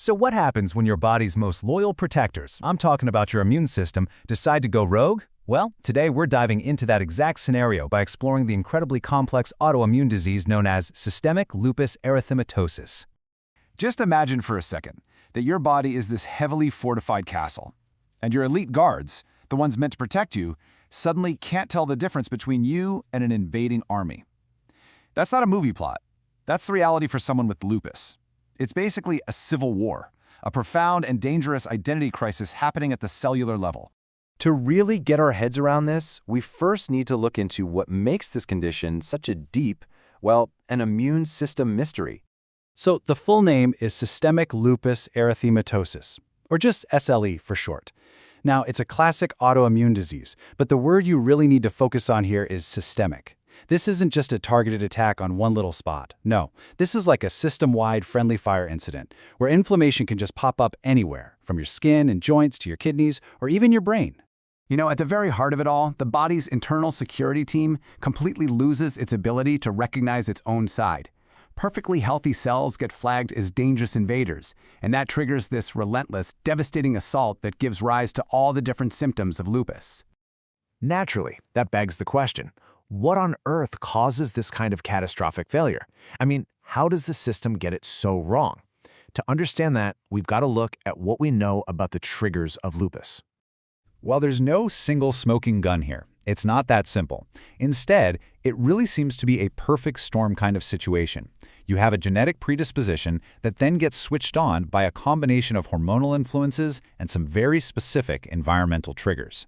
So what happens when your body's most loyal protectors, I'm talking about your immune system, decide to go rogue? Well, today we're diving into that exact scenario by exploring the incredibly complex autoimmune disease known as systemic lupus erythematosus. Just imagine for a second that your body is this heavily fortified castle, and your elite guards, the ones meant to protect you, suddenly can't tell the difference between you and an invading army. That's not a movie plot. That's the reality for someone with lupus. It's basically a civil war, a profound and dangerous identity crisis happening at the cellular level. To really get our heads around this, we first need to look into what makes this condition such a deep, an immune system mystery. So the full name is systemic lupus erythematosus, or just SLE for short. Now, it's a classic autoimmune disease, but the word you really need to focus on here is systemic. This isn't just a targeted attack on one little spot. No, this is like a system-wide friendly fire incident, where inflammation can just pop up anywhere, from your skin and joints to your kidneys, or even your brain. You know, at the very heart of it all, the body's internal security team completely loses its ability to recognize its own side. Perfectly healthy cells get flagged as dangerous invaders, and that triggers this relentless, devastating assault that gives rise to all the different symptoms of lupus. Naturally, that begs the question, what on earth causes this kind of catastrophic failure? I mean, how does the system get it so wrong? To understand that, we've got to look at what we know about the triggers of lupus. Well, there's no single smoking gun here. It's not that simple. Instead, it really seems to be a perfect storm kind of situation. You have a genetic predisposition that then gets switched on by a combination of hormonal influences and some very specific environmental triggers.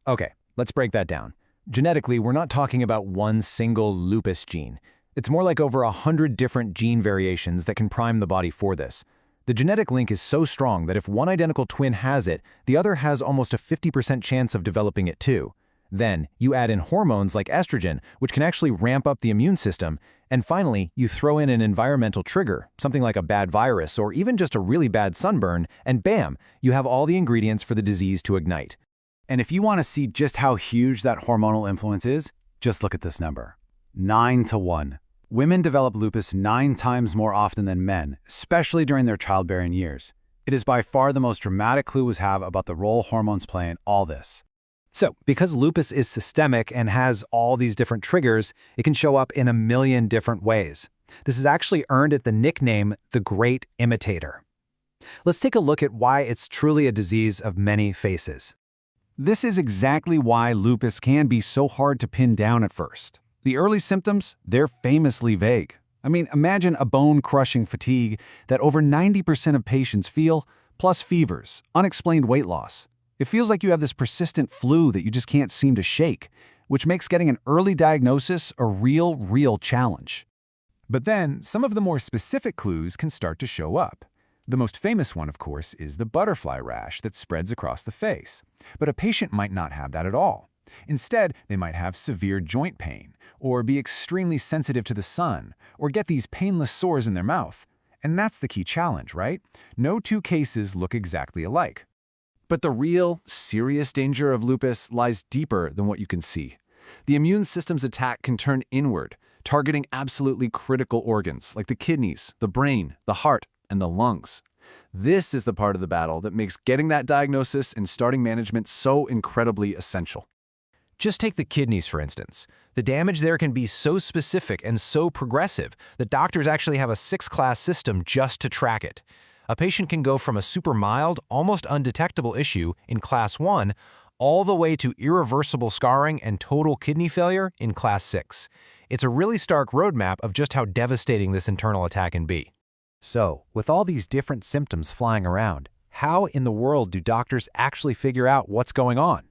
Okay, let's break that down. Genetically, we're not talking about one single lupus gene. It's more like over 100 different gene variations that can prime the body for this. The genetic link is so strong that if one identical twin has it, the other has almost a 50% chance of developing it too. Then, you add in hormones like estrogen, which can actually ramp up the immune system. And finally, you throw in an environmental trigger, something like a bad virus or even just a really bad sunburn, and bam, you have all the ingredients for the disease to ignite. And if you want to see just how huge that hormonal influence is, just look at this number. 9-to-1. Women develop lupus 9 times more often than men, especially during their childbearing years. It is by far the most dramatic clue we have about the role hormones play in all this. So, because lupus is systemic and has all these different triggers, it can show up in a million different ways. This has actually earned it the nickname the Great Imitator. Let's take a look at why it's truly a disease of many faces. This is exactly why lupus can be so hard to pin down at first. The early symptoms, they're famously vague. I mean, imagine a bone-crushing fatigue that over 90% of patients feel, plus fevers, unexplained weight loss. It feels like you have this persistent flu that you just can't seem to shake, which makes getting an early diagnosis a real challenge. But then, some of the more specific clues can start to show up. The most famous one, of course, is the butterfly rash that spreads across the face. But a patient might not have that at all. Instead, they might have severe joint pain, or be extremely sensitive to the sun, or get these painless sores in their mouth. And that's the key challenge, right? No two cases look exactly alike. But the real, serious danger of lupus lies deeper than what you can see. The immune system's attack can turn inward, targeting absolutely critical organs like the kidneys, the brain, the heart, and the lungs. This is the part of the battle that makes getting that diagnosis and starting management so incredibly essential. Just take the kidneys, for instance. The damage there can be so specific and so progressive that doctors actually have a 6-class system just to track it. A patient can go from a super mild, almost undetectable issue in Class 1 all the way to irreversible scarring and total kidney failure in Class 6. It's a really stark roadmap of just how devastating this internal attack can be. So, with all these different symptoms flying around, how in the world do doctors actually figure out what's going on?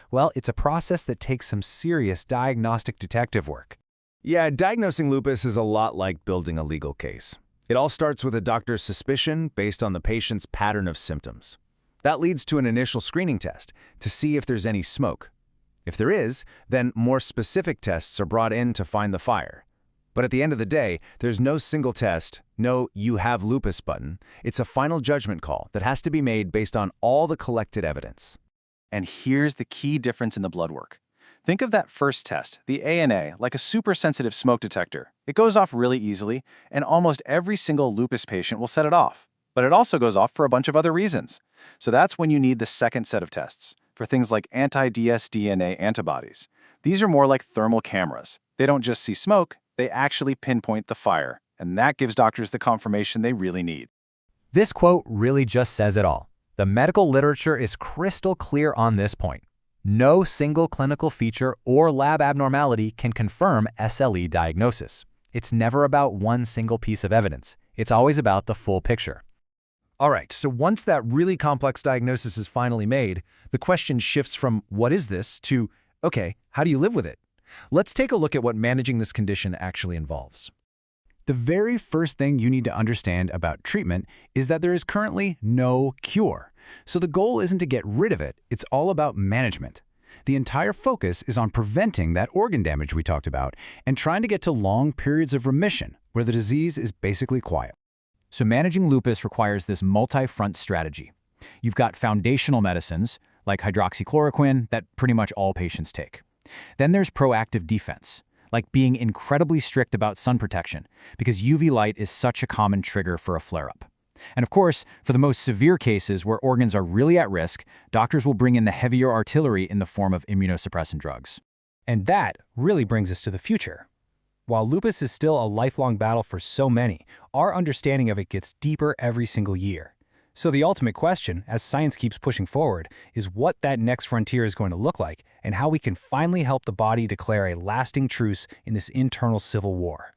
Well, it's a process that takes some serious diagnostic detective work. Yeah, diagnosing lupus is a lot like building a legal case. It all starts with a doctor's suspicion based on the patient's pattern of symptoms. That leads to an initial screening test to see if there's any smoke. If there is, then more specific tests are brought in to find the fire. But at the end of the day, there's no single test, no "you have lupus" button. It's a final judgment call that has to be made based on all the collected evidence. And here's the key difference in the blood work. Think of that first test, the ANA, like a super sensitive smoke detector. It goes off really easily, and almost every single lupus patient will set it off. But it also goes off for a bunch of other reasons. So that's when you need the second set of tests, for things like anti-dsDNA antibodies. These are more like thermal cameras. They don't just see smoke, they actually pinpoint the fire, and that gives doctors the confirmation they really need. This quote really just says it all. The medical literature is crystal clear on this point. No single clinical feature or lab abnormality can confirm SLE diagnosis. It's never about one single piece of evidence. It's always about the full picture. All right, so once that really complex diagnosis is finally made, the question shifts from what is this to, okay, how do you live with it? Let's take a look at what managing this condition actually involves. The very first thing you need to understand about treatment is that there is currently no cure. So the goal isn't to get rid of it, it's all about management. The entire focus is on preventing that organ damage we talked about and trying to get to long periods of remission where the disease is basically quiet. So managing lupus requires this multi-front strategy. You've got foundational medicines, like hydroxychloroquine, that pretty much all patients take. Then there's proactive defense, like being incredibly strict about sun protection, because UV light is such a common trigger for a flare-up. And of course, for the most severe cases where organs are really at risk, doctors will bring in the heavier artillery in the form of immunosuppressant drugs. And that really brings us to the future. While lupus is still a lifelong battle for so many, our understanding of it gets deeper every single year. So the ultimate question, as science keeps pushing forward, is what that next frontier is going to look like and how we can finally help the body declare a lasting truce in this internal civil war.